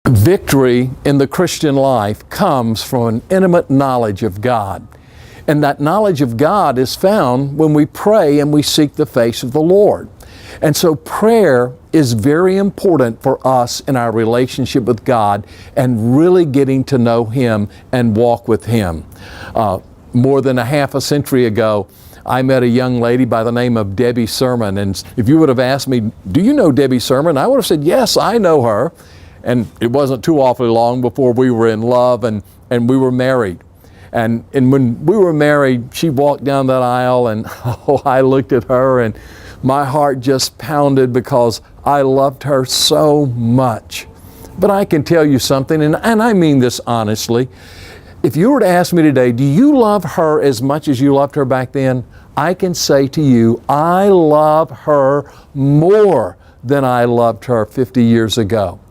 Victory in the Christian life comes from an intimate knowledge of God. And that knowledge of God is found when we pray and we seek the face of the Lord. And so prayer is very important for us in our relationship with God and really getting to know Him and walk with Him. More than a half a century ago, I met a young lady by the name of Debbie Sermon. And if you would have asked me, do you know Debbie Sermon? I would have said, yes, I know her. And it wasn't too awfully long before we were in love and we were married. And when we were married, she walked down that aisle and I looked at her and my heart just pounded because I loved her so much. But I can tell you something, and I mean this honestly. If you were to ask me today, do you love her as much as you loved her back then? I can say to you, I love her more than I loved her 50 years ago.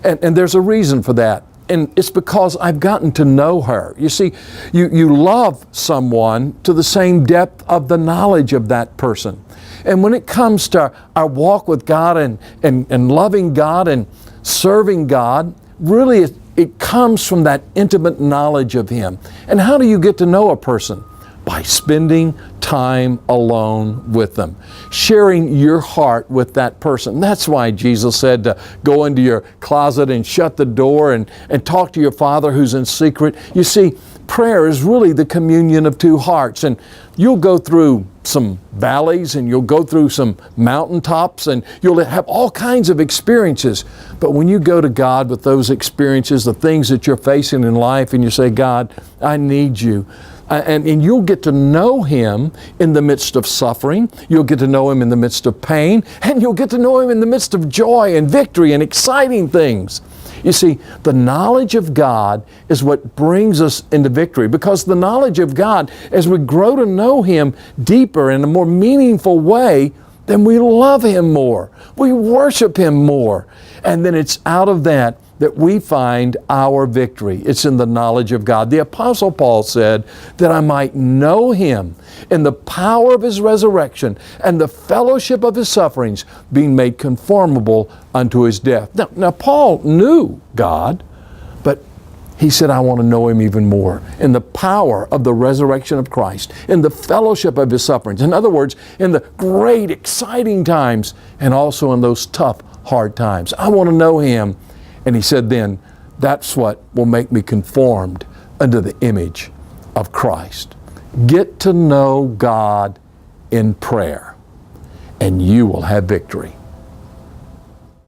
And there's a reason for that. And it's because I've gotten to know her. You see, you love someone to the same depth of the knowledge of that person. And when it comes to our walk with God and loving God and serving God, really it comes from that intimate knowledge of Him. And how do you get to know a person? By spending time alone with them, sharing your heart with that person. That's why Jesus said to go into your closet and shut the door and talk to your Father who's in secret. You see, prayer is really the communion of two hearts. And you'll go through some valleys and you'll go through some mountaintops and you'll have all kinds of experiences. But when you go to God with those experiences, the things that you're facing in life, and you say, God, I need you. And you'll get to know Him in the midst of suffering. You'll get to know Him in the midst of pain. And you'll get to know Him in the midst of joy and victory and exciting things. You see, the knowledge of God is what brings us into victory, because the knowledge of God, as we grow to know Him deeper in a more meaningful way, then we love Him more. We worship Him more. And then it's out of that we find our victory. It's in the knowledge of God. The Apostle Paul said that I might know Him in the power of His resurrection and the fellowship of His sufferings, being made conformable unto His death. Now Paul knew God, but he said, I want to know Him even more in the power of the resurrection of Christ, in the fellowship of His sufferings. In other words, in the great, exciting times, and also in those tough, hard times. I want to know Him. And he said then, that's what will make me conformed unto the image of Christ. Get to know God in prayer, and you will have victory.